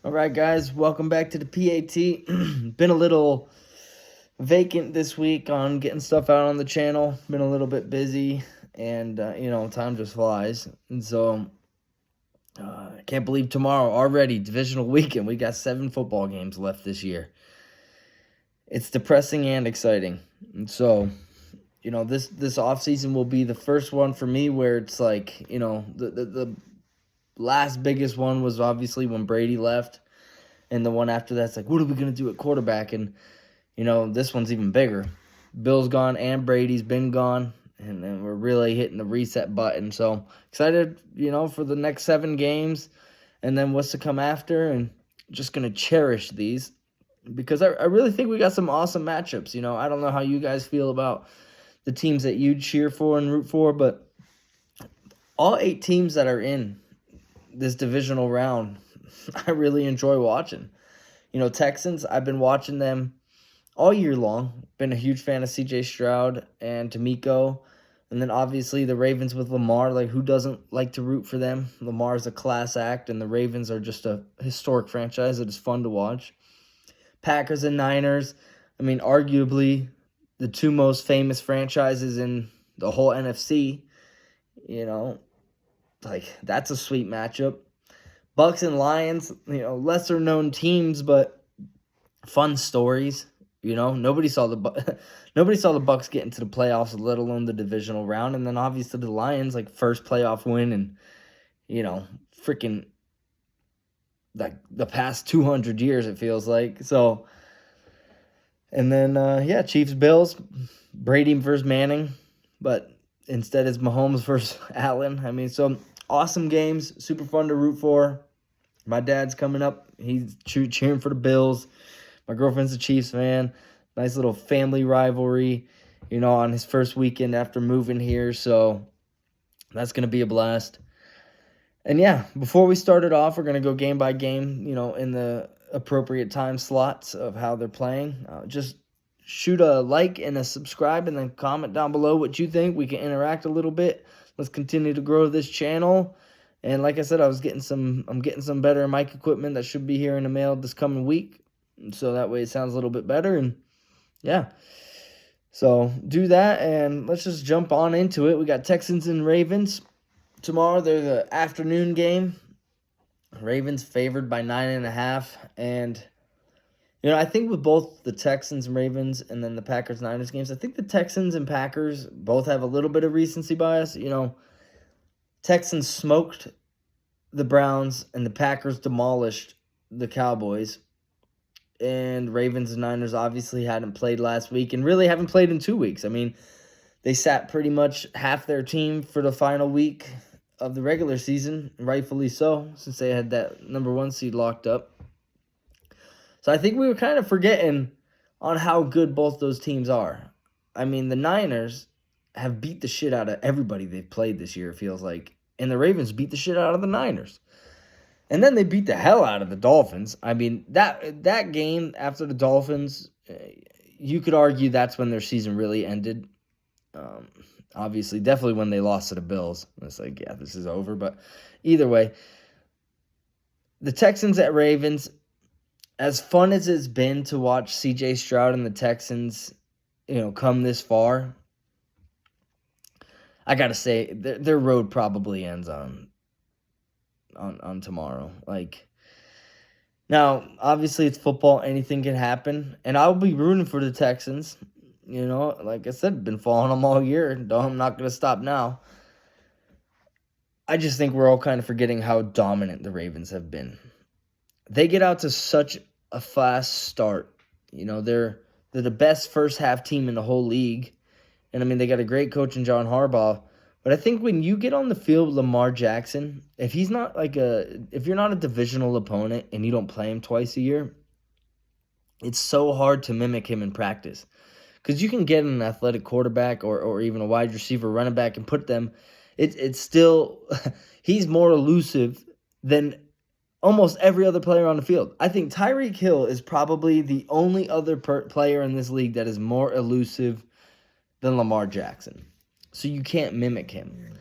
All right, guys, welcome back to the PAT. Been a little vacant this week on getting stuff out on the channel. Been a little bit busy, and time just flies. And so, I can't believe tomorrow already, divisional weekend. We got 7 football games left this year. It's depressing and exciting. And so, this offseason will be the first one for me where it's like, the last biggest one was obviously when Brady left. And the one after that's like, what are we going to do at quarterback? And, this one's even bigger. Bill's gone and Brady's been gone. And then we're really hitting the reset button. So excited, for the next 7 games. And then what's to come after. And just going to cherish these. Because I really think we got some awesome matchups. I don't know how you guys feel about the teams that you cheer for and root for. But all 8 teams that are in this divisional round, I really enjoy watching. Texans, I've been watching them all year long. Been a huge fan of CJ Stroud and D'Amico. And then obviously the Ravens with Lamar. Like, who doesn't like to root for them? Lamar's a class act, and the Ravens are just a historic franchise that is fun to watch. Packers and Niners, arguably the 2 most famous franchises in the whole NFC. That's a sweet matchup. Bucks and Lions, lesser known teams, but fun stories. Nobody saw the Bucks get into the playoffs, let alone the divisional round. And then obviously the Lions, first playoff win in, freaking the past 200 years, it feels like. So, and then Chiefs Bills, Brady versus Manning, but instead it's Mahomes versus Allen. So awesome games, super fun to root for. My dad's coming up. He's cheering for the Bills. My girlfriend's a Chiefs fan. Nice little family rivalry, on his first weekend after moving here. So that's going to be a blast. And yeah, before we start it off, we're going to go game by game, in the appropriate time slots of how they're playing. Just shoot a like and a subscribe and then comment down below what you think. We can interact a little bit. Let's continue to grow this channel. And like I said, I'm getting some better mic equipment that should be here in the mail this coming week. So that way it sounds a little bit better. And yeah, so do that. And let's just jump on into it. We got Texans and Ravens tomorrow. They're the afternoon game. Ravens favored by 9.5. And, I think with both the Texans and Ravens and then the Packers-Niners games, I think the Texans and Packers both have a little bit of recency bias. Texans smoked the Browns and the Packers demolished the Cowboys. And Ravens and Niners obviously hadn't played last week and really haven't played in 2 weeks. They sat pretty much half their team for the final week of the regular season, rightfully so, since they had that number 1 seed locked up. So I think we were kind of forgetting on how good both those teams are. The Niners have beat the shit out of everybody they've played this year, it feels like. And the Ravens beat the shit out of the Niners. And then they beat the hell out of the Dolphins. That game after the Dolphins, you could argue that's when their season really ended. Obviously, definitely when they lost to the Bills. It's like, yeah, this is over. But either way, the Texans at Ravens, as fun as it's been to watch CJ Stroud and the Texans, come this far, I got to say, their road probably ends on tomorrow. Now, obviously it's football, anything can happen, and I'll be rooting for the Texans. Like I said, been following them all year. I'm not going to stop now. I just think we're all kind of forgetting how dominant the Ravens have been. They get out to such a fast start. They're the best first half team in the whole league. And they got a great coach in John Harbaugh. But I think when you get on the field with Lamar Jackson, if you're not a divisional opponent and you don't play him twice a year, it's so hard to mimic him in practice. Because you can get an athletic quarterback or even a wide receiver running back and put them, it's still, he's more elusive than almost every other player on the field. I think Tyreek Hill is probably the only other player in this league that is more elusive than Lamar Jackson. So you can't mimic him.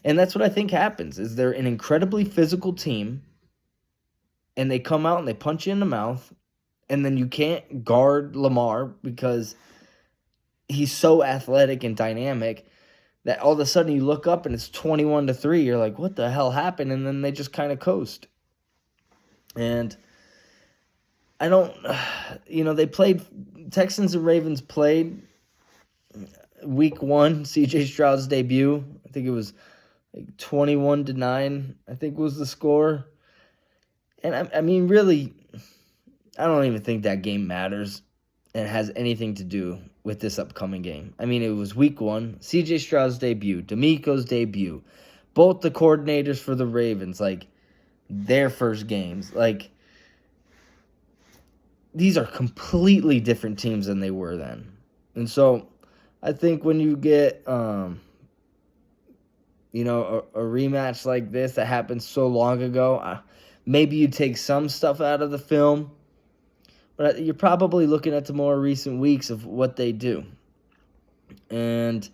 And that's what I think happens, is they're an incredibly physical team. and they come out and they punch you in the mouth, and then you can't guard Lamar because he's so athletic and dynamic that all of a sudden you look up and it's 21-3. You're like, what the hell happened? And then they just kind of coast. And I don't, they played, Texans and Ravens played week 1, CJ Stroud's debut. I think it was like 21-9, I think was the score. And I mean, really, I don't even think that game matters and has anything to do with this upcoming game. I mean, it was week 1, CJ Stroud's debut, D'Amico's debut, both the coordinators for the Ravens, like, their first games. Like, these are completely different teams than they were then. And so, I think when you get, a rematch like this that happened so long ago, maybe you take some stuff out of the film, but you're probably looking at the more recent weeks of what they do. And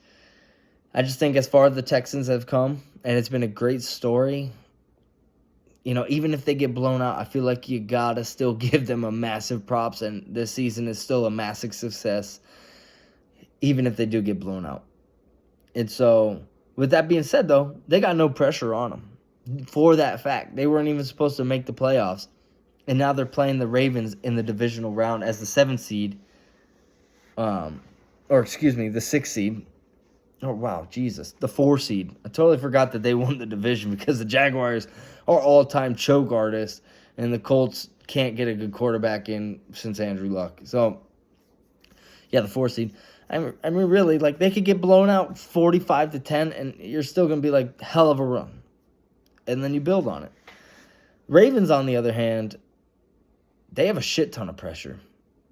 I just think as far as the Texans have come, and it's been a great story, even if they get blown out, I feel like you got to still give them a massive props, and this season is still a massive success, even if they do get blown out. And so, with that being said, though, they got no pressure on them for that fact. They weren't even supposed to make the playoffs. And now they're playing the Ravens in the divisional round as the 7th seed. The 6th seed. Oh, wow, Jesus. The 4 seed. I totally forgot that they won the division because the Jaguars are all-time choke artists, and the Colts can't get a good quarterback in since Andrew Luck. So, yeah, the 4 seed. I mean, really, like, they could get blown out 45-10, and you're still going to be like, hell of a run. And then you build on it. Ravens, on the other hand, they have a shit ton of pressure.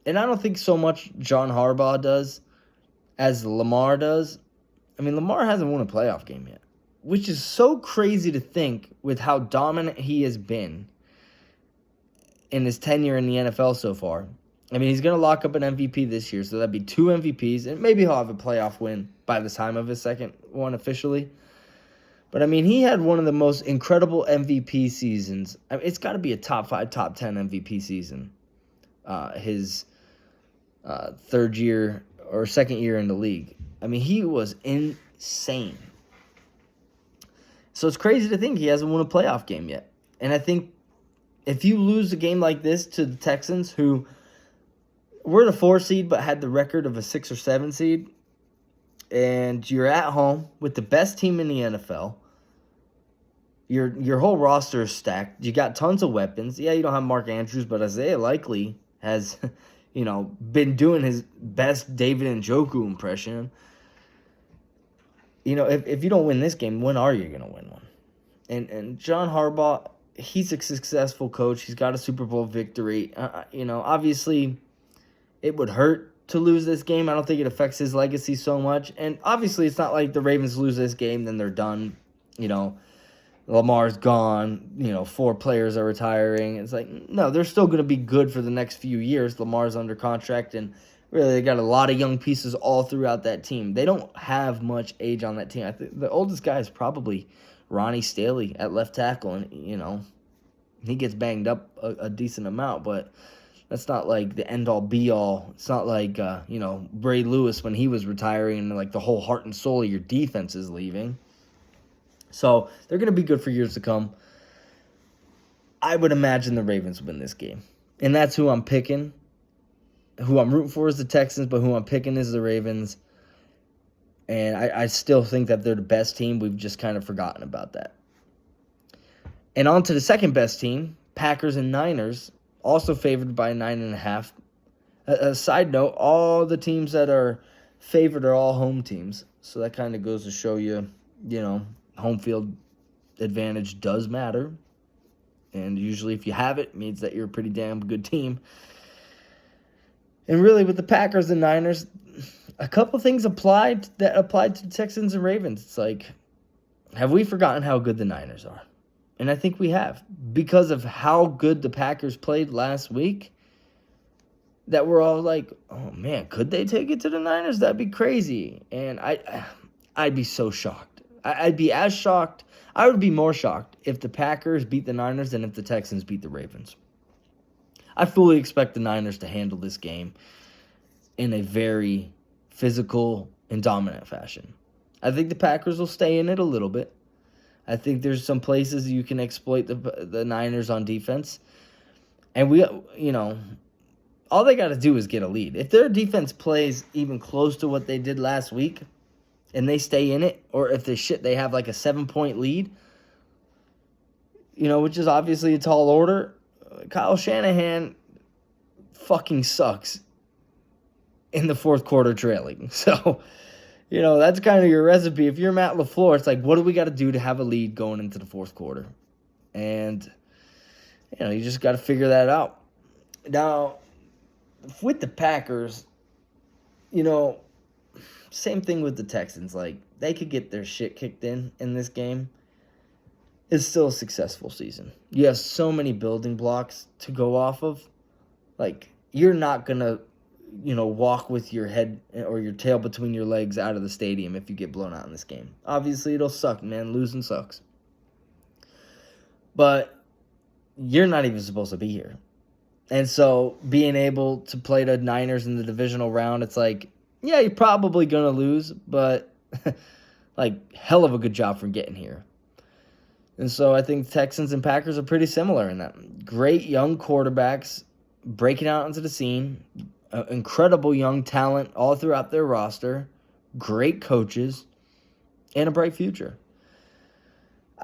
And I don't think so much John Harbaugh does as Lamar does. I mean, Lamar hasn't won a playoff game yet, which is so crazy to think with how dominant he has been in his tenure in the NFL so far. I mean, he's going to lock up an MVP this year, so that'd be 2 MVPs, and maybe he'll have a playoff win by the time of his second one officially. But, I mean, he had one of the most incredible MVP seasons. I mean, it's got to be a top 5, top 10 MVP season. His third year or second year in the league. I mean, he was insane. So it's crazy to think he hasn't won a playoff game yet. And I think if you lose a game like this to the Texans, who were the 4 seed but had the record of a 6 or 7 seed, and you're at home with the best team in the NFL. Your whole roster is stacked. You got tons of weapons. Yeah, you don't have Mark Andrews, but Isaiah Likely has, been doing his best David Njoku impression. If you don't win this game, when are you going to win one? And John Harbaugh, he's a successful coach. He's got a Super Bowl victory. Obviously, it would hurt to lose this game. I don't think it affects his legacy so much. And obviously, it's not like the Ravens lose this game, then they're done. Lamar's gone. 4 players are retiring. It's like, no, they're still going to be good for the next few years. Lamar's under contract, and really, they got a lot of young pieces all throughout that team. They don't have much age on that team. I think the oldest guy is probably Ronnie Staley at left tackle, and, he gets banged up a decent amount, but that's not like the end-all, be-all. It's not like, Ray Lewis when he was retiring and like the whole heart and soul of your defense is leaving. So they're going to be good for years to come. I would imagine the Ravens win this game. And that's who I'm picking. Who I'm rooting for is the Texans, but who I'm picking is the Ravens. And I still think that they're the best team. We've just kind of forgotten about that. And on to the second best team, Packers and Niners. Also favored by 9.5. A side note, all the teams that are favored are all home teams. So that kind of goes to show you, home field advantage does matter. And usually if you have it, means that you're a pretty damn good team. And really with the Packers and Niners, a couple things applied to the Texans and Ravens. It's like, have we forgotten how good the Niners are? And I think we have, because of how good the Packers played last week, that we're all like, oh man, could they take it to the Niners? That'd be crazy. And I'd be so shocked. I'd be as shocked. I would be more shocked if the Packers beat the Niners than if the Texans beat the Ravens. I fully expect the Niners to handle this game in a very physical and dominant fashion. I think the Packers will stay in it a little bit. I think there's some places you can exploit the Niners on defense. And all they got to do is get a lead. If their defense plays even close to what they did last week and they stay in it, or if they have like a 7-point lead, which is obviously a tall order, Kyle Shanahan fucking sucks in the fourth quarter trailing. So, that's kind of your recipe. If you're Matt LaFleur, it's like, what do we got to do to have a lead going into the fourth quarter? And, you just got to figure that out. Now, with the Packers, same thing with the Texans. Like, they could get their shit kicked in this game. It's still a successful season. You have so many building blocks to go off of. Like, you're not going to, walk with your head or your tail between your legs out of the stadium if you get blown out in this game. Obviously, it'll suck, man. Losing sucks. But you're not even supposed to be here. And so being able to play the Niners in the divisional round, it's like, yeah, you're probably going to lose, but like, hell of a good job for getting here. And so I think Texans and Packers are pretty similar in that. Great young quarterbacks breaking out into the scene, incredible young talent all throughout their roster, great coaches, and a bright future.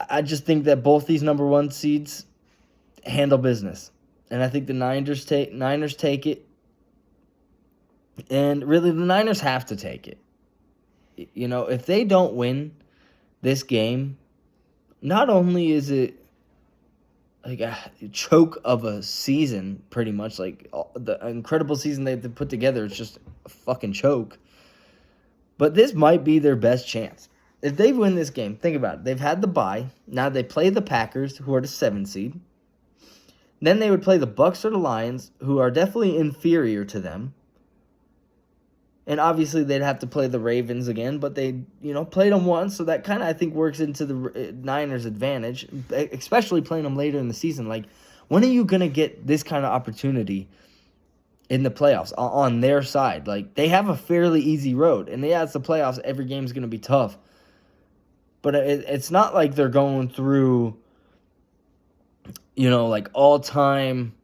I just think that both these number one seeds handle business. And I think the Niners take it. And really, the Niners have to take it. If they don't win this game, not only is it like a choke of a season, pretty much, like the incredible season they've put together, it's just a fucking choke. But this might be their best chance. If they win this game, think about it. They've had the bye. Now they play the Packers, who are the 7 seed. Then they would play the Bucs or the Lions, who are definitely inferior to them. And obviously they'd have to play the Ravens again, but they, played them once, so that kind of, I think, works into the Niners' advantage, especially playing them later in the season. Like, when are you going to get this kind of opportunity in the playoffs on their side? Like, they have a fairly easy road, and it's the playoffs. Every game's going to be tough. But it's not like they're going through, like all-time,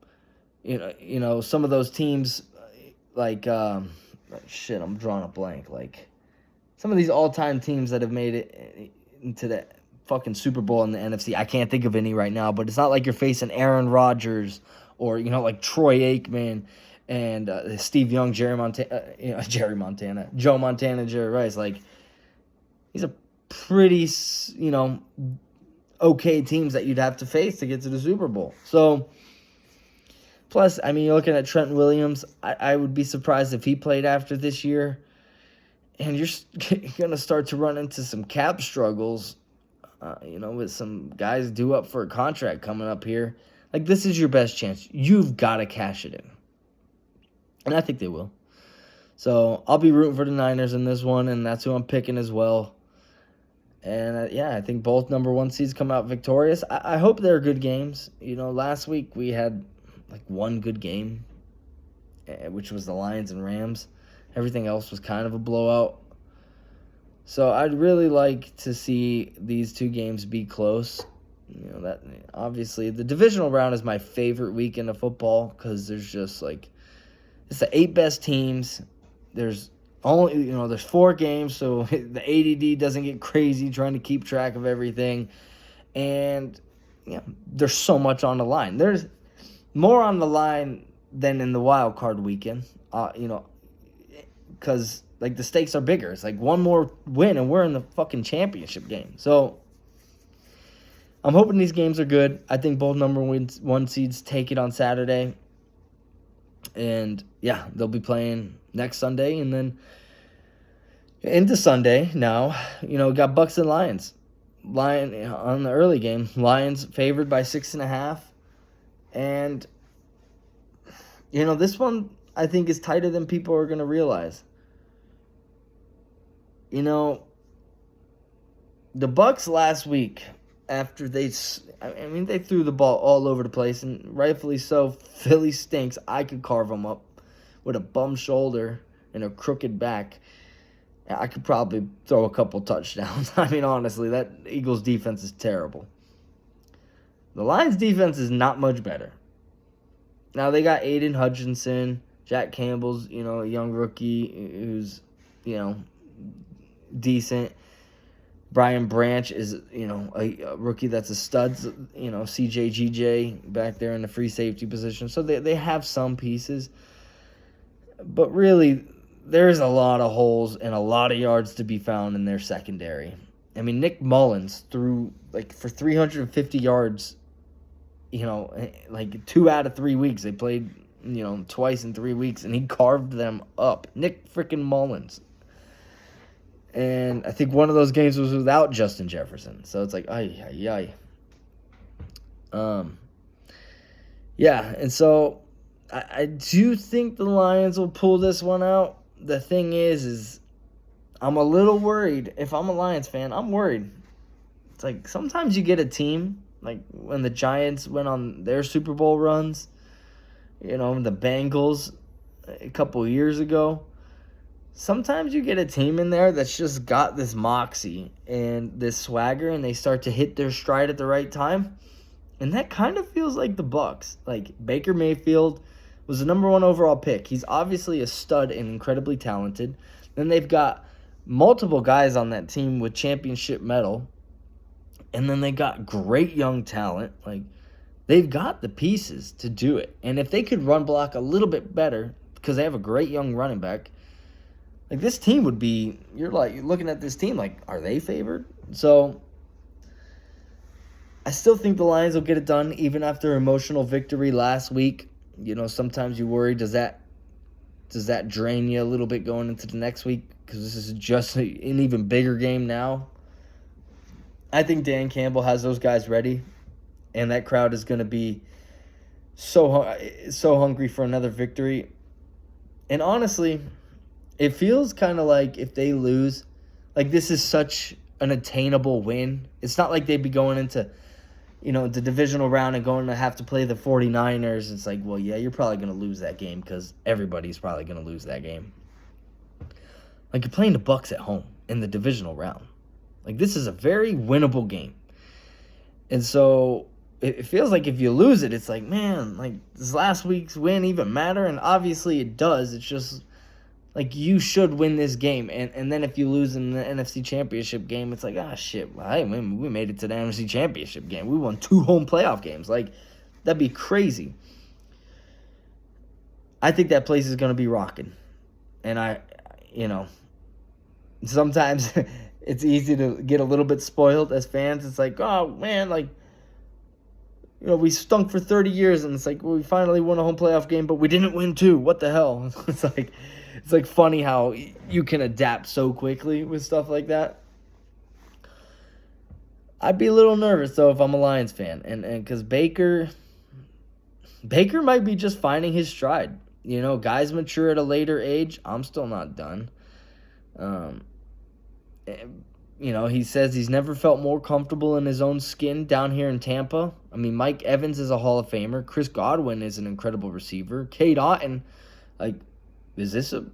some of those teams, like, shit, I'm drawing a blank. Like, some of these all-time teams that have made it into the fucking Super Bowl in the NFC, I can't think of any right now, but it's not like you're facing Aaron Rodgers or, like Troy Aikman and Steve Young, Joe Montana, Jerry Rice. Like, these are pretty, okay teams that you'd have to face to get to the Super Bowl. So, plus, I mean, you're looking at Trent Williams. I would be surprised if he played after this year. And you're going to start to run into some cap struggles, with some guys due up for a contract coming up here. Like, this is your best chance. You've got to cash it in. And I think they will. So, I'll be rooting for the Niners in this one, and that's who I'm picking as well. And, I think both number one seeds come out victorious. I hope they're good games. Last week we had like one good game, which was the Lions and Rams. Everything else was kind of a blowout. So I'd really like to see these two games be close. That obviously the divisional round is my favorite weekend of football because there's just like, it's the 8 best teams. There's only, there's 4 games, so the ADD doesn't get crazy trying to keep track of everything. And there's so much on the line. There's more on the line than in the wild card weekend, because like the stakes are bigger. It's like one more win and we're in the fucking championship game. So I'm hoping these games are good. I think both number one seeds take it on Saturday. And they'll be playing next Sunday, and then into Sunday now, got Bucs and Lions. On the early game, Lions favored by 6.5. And, this one I think is tighter than people are going to realize. The Bucs last week, after they threw the ball all over the place, and rightfully so. Philly stinks. I could carve them up with a bum shoulder and a crooked back. I could probably throw a couple touchdowns. I mean, honestly, that Eagles defense is terrible. The Lions defense is not much better. Now, they got Aiden Hutchinson, Jack Campbell's, a young rookie who's, decent. Brian Branch is, a rookie that's a stud. CJGJ back there in the free safety position. So they have some pieces. But really, there's a lot of holes and a lot of yards to be found in their secondary. I mean, Nick Mullins threw, for 350 yards, 2 out of 3 weeks. They played, twice in 3 weeks, and he carved them up. Nick freaking Mullins. And I think one of those games was without Justin Jefferson. So it's like, ay. Yeah, and so I do think the Lions will pull this one out. The thing is I'm a little worried. If I'm a Lions fan, I'm worried. It's like sometimes you get a team, like when the Giants went on their Super Bowl runs, the Bengals a couple years ago. Sometimes you get a team in there that's just got this moxie and this swagger, and they start to hit their stride at the right time. And that kind of feels like the Bucs. Like Baker Mayfield was the number 1 overall pick. He's obviously a stud and incredibly talented. Then they've got multiple guys on that team with championship medal. And then they got great young talent. Like, they've got the pieces to do it. And if they could run block a little bit better, because they have a great young running back, this team would be, you're looking at this team are they favored? So I still think the Lions will get it done even after emotional victory last week. Sometimes you worry, does that drain you a little bit going into the next week? Because this is just an even bigger game now. I think Dan Campbell has those guys ready, and that crowd is going to be so hungry for another victory. And honestly, it feels kind of like if they lose, this is such an attainable win. It's not like they'd be going into, the divisional round and going to have to play the 49ers. It's like, well, yeah, you're probably going to lose that game because everybody's probably going to lose that game. You're playing the Bucs at home in the divisional round. This is a very winnable game. And so it feels like if you lose it, it's like, man, does last week's win even matter? And obviously it does. It's just you should win this game. And then if you lose in the NFC Championship game, it's like, shit, we made it to the NFC Championship game. We won 2 home playoff games. That'd be crazy. I think that place is going to be rocking. And sometimes it's easy to get a little bit spoiled as fans. It's like, oh, man, we stunk for 30 years, and it's like, well, we finally won a home playoff game, but we didn't win 2. What the hell? It's funny how you can adapt so quickly with stuff like that. I'd be a little nervous, though, if I'm a Lions fan. And because Baker might be just finding his stride. Guys mature at a later age. I'm still not done. He says he's never felt more comfortable in his own skin down here in Tampa. I mean, Mike Evans is a Hall of Famer. Chris Godwin is an incredible receiver. Cade Otton, is this a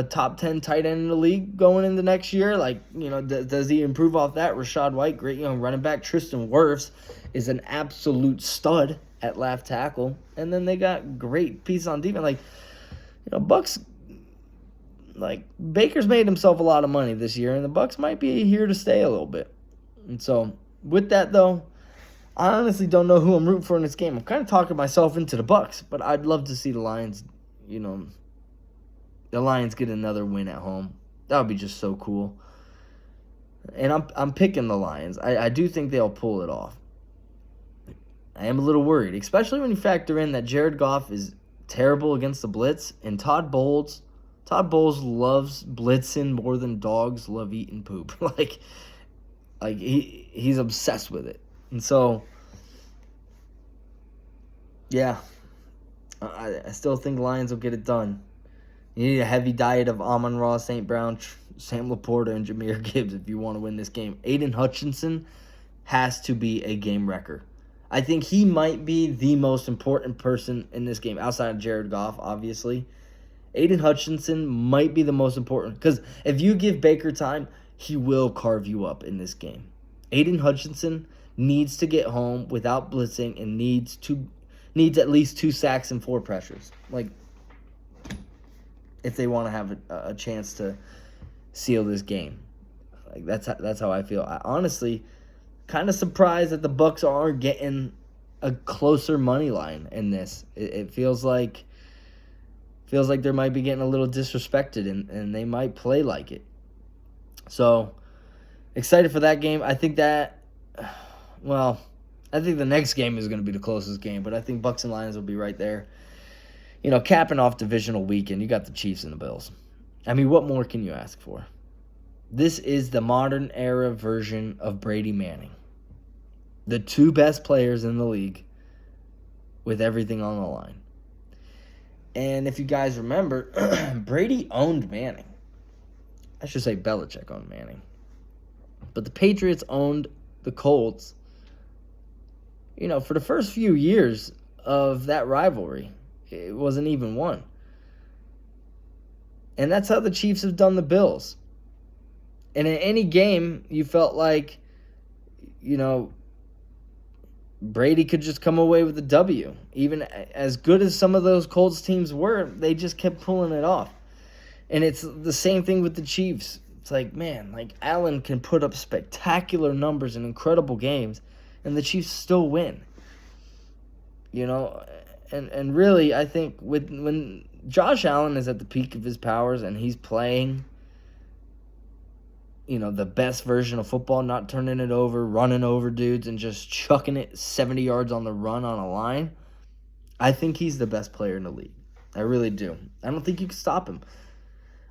top 10 tight end in the league going into next year? Does he improve off that? Rashad White, great young running back. Tristan Wirfs is an absolute stud at left tackle. And then they got great pieces on defense. Bucs, Baker's made himself a lot of money this year, and the Bucs might be here to stay a little bit. And so, with that, though, I honestly don't know who I'm rooting for in this game. I'm kind of talking myself into the Bucs, but I'd love to see the Lions, the Lions get another win at home. That would be just so cool. And I'm picking the Lions. I do think they'll pull it off. I am a little worried, especially when you factor in that Jared Goff is terrible against the blitz, and Todd Bowles loves blitzing more than dogs love eating poop. He's obsessed with it. And so, yeah, I still think the Lions will get it done. You need a heavy diet of Amon-Ra, St. Brown, Sam Laporta, and Jahmyr Gibbs if you want to win this game. Aiden Hutchinson has to be a game wrecker. I think he might be the most important person in this game, outside of Jared Goff, obviously. Aiden Hutchinson might be the most important, because if you give Baker time, he will carve you up in this game. Aiden Hutchinson needs to get home without blitzing and needs at least 2 sacks and 4 pressures. Like, if they want to have a chance to seal this game. Like, that's how I feel. I honestly kind of surprised that the Bucs aren't getting a closer money line in this. It feels like they might be getting a little disrespected, and they might play like it. So, excited for that game. I think the next game is going to be the closest game, but I think Bucs and Lions will be right there. You know, capping off divisional weekend, you got the Chiefs and the Bills. I mean, what more can you ask for? This is the modern era version of Brady Manning. The 2 best players in the league with everything on the line. And if you guys remember, Brady owned Manning. I should say Belichick owned Manning. But the Patriots owned the Colts, you know, for the first few years of that rivalry. It wasn't even one. And that's how the Chiefs have done the Bills. And in any game, you felt like, you know, Brady could just come away with a W. Even as good as some of those Colts teams were, they just kept pulling it off. And it's the same thing with the Chiefs. It's like, man, like Allen can put up spectacular numbers in incredible games, and the Chiefs still win. You know, and really, I think when Josh Allen is at the peak of his powers and he's playing, you know, the best version of football, not turning it over, running over dudes, and just chucking it 70 yards on the run on a line, I think he's the best player in the league. I really do. I don't think you can stop him.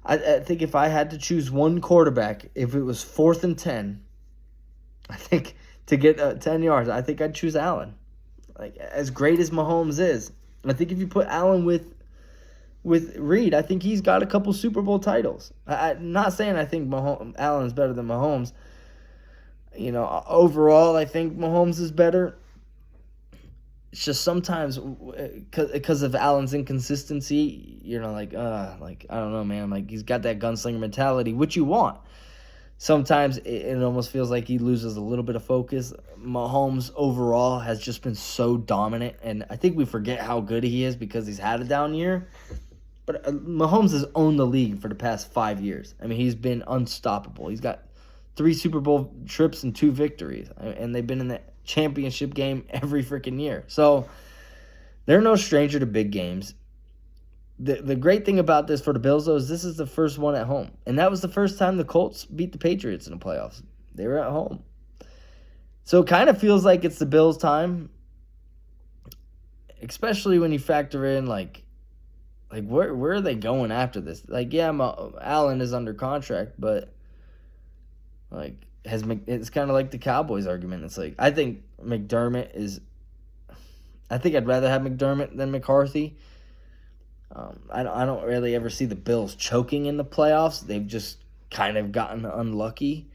I think if I had to choose one quarterback, if it was 4th and 10, I think to get 10 yards, I think I'd choose Allen. Like, as great as Mahomes is, I think if you put Allen with Reed, I think he's got a couple Super Bowl titles. I'm not saying I think Allen's better than Mahomes. You know, overall, I think Mahomes is better. It's just sometimes, because of Allen's inconsistency, you know, like, I don't know, man. Like, he's got that gunslinger mentality, which you want. Sometimes it almost feels like he loses a little bit of focus. Mahomes overall has just been so dominant, and I think we forget how good he is because he's had a down year. But Mahomes has owned the league for the past 5 years. I mean, he's been unstoppable. He's got 3 Super Bowl trips and 2 victories, and they've been in the championship game every freaking year. So they're no stranger to big games. The great thing about this for the Bills, though, is this is the first one at home. And that was the first time the Colts beat the Patriots in the playoffs. They were at home. So it kind of feels like it's the Bills' time, especially when you factor in, like where are they going after this? Like, yeah, Allen is under contract, but, like, it's kind of like the Cowboys argument. It's like, I think I'd rather have McDermott than McCarthy. I don't really ever see the Bills choking in the playoffs. They've just kind of gotten unlucky.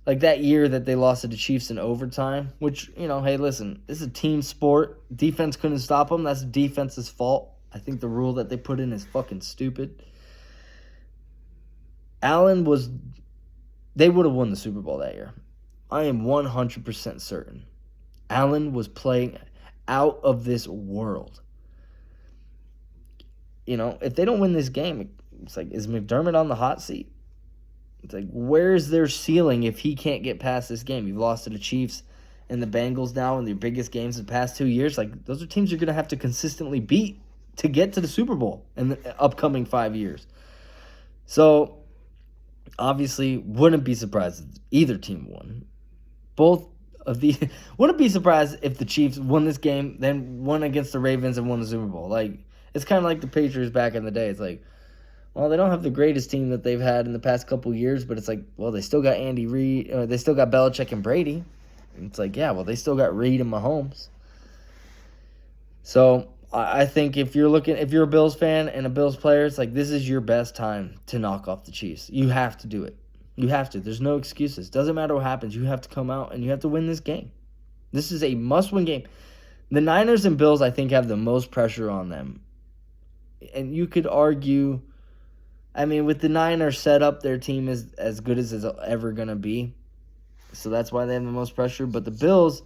Like that year that they lost to the Chiefs in overtime, which, you know, hey, listen, this is a team sport. Defense couldn't stop them. That's defense's fault. I think the rule that they put in is fucking stupid. They would have won the Super Bowl that year. I am 100% certain. Allen was playing out of this world. You know, if they don't win this game, it's like, is McDermott on the hot seat? It's like, where's their ceiling if he can't get past this game? You've lost to the Chiefs and the Bengals now in their biggest games of the past 2 years. Like, those are teams you're going to have to consistently beat to get to the Super Bowl in the upcoming 5 years. So, obviously, wouldn't be surprised if either team won. Wouldn't be surprised if the Chiefs won this game, then won against the Ravens and won the Super Bowl. Like, it's kind of like the Patriots back in the day. It's like, well, they don't have the greatest team that they've had in the past couple years, but it's like, well, they still got Andy Reid, they still got Belichick and Brady. And it's like, yeah, well, they still got Reid and Mahomes. So I think if you're a Bills fan and a Bills player, it's like, this is your best time to knock off the Chiefs. You have to do it. You have to. There's no excuses. Doesn't matter what happens. You have to come out and you have to win this game. This is a must-win game. The Niners and Bills, I think, have the most pressure on them. And you could argue, with the Niners set up, their team is as good as it's ever going to be. So that's why they have the most pressure. But the Bills,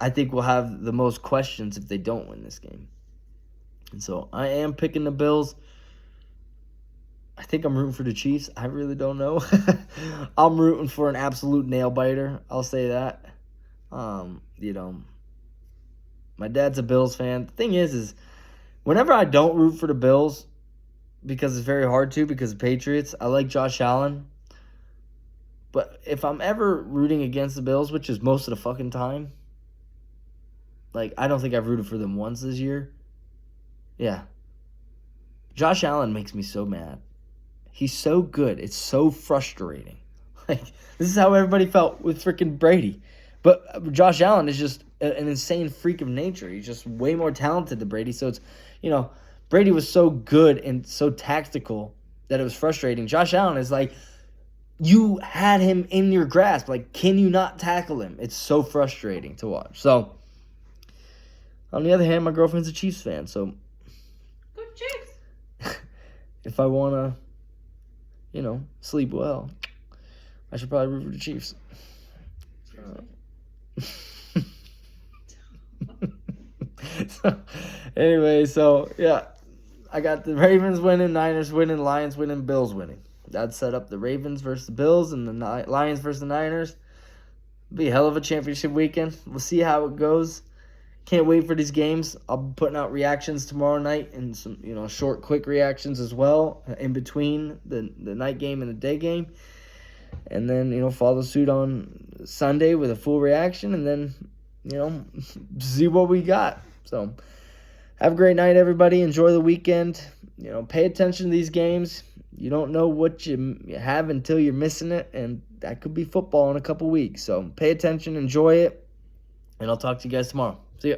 I think, will have the most questions if they don't win this game. And so I am picking the Bills. I think I'm rooting for the Chiefs. I really don't know. I'm rooting for an absolute nail-biter. I'll say that. My dad's a Bills fan. The thing is whenever I don't root for the Bills, because it's very hard to, because of Patriots, I like Josh Allen. But if I'm ever rooting against the Bills, which is most of the fucking time, I don't think I've rooted for them once this year. Yeah. Josh Allen makes me so mad. He's so good. It's so frustrating. This is how everybody felt with freaking Brady. But Josh Allen is just an insane freak of nature. He's just way more talented than Brady. So it's, Brady was so good and so tactical that it was frustrating. Josh Allen is you had him in your grasp. Can you not tackle him? It's so frustrating to watch. So, on the other hand, my girlfriend's a Chiefs fan. So, go Chiefs. If I want to, sleep well, I should probably root for the Chiefs. I got the Ravens winning, Niners winning, Lions winning, Bills winning. That'd set up the Ravens versus the Bills and the Lions versus the Niners. It'll be a hell of a championship weekend. We'll see how it goes. Can't wait for these games. I'll be putting out reactions tomorrow night and some, short, quick reactions as well in between the night game and the day game. And then, follow suit on Sunday with a full reaction and then, see what we got. So, have a great night, everybody. Enjoy the weekend. Pay attention to these games. You don't know what you have until you're missing it, and that could be football in a couple weeks. So, pay attention, enjoy it, and I'll talk to you guys tomorrow. See ya.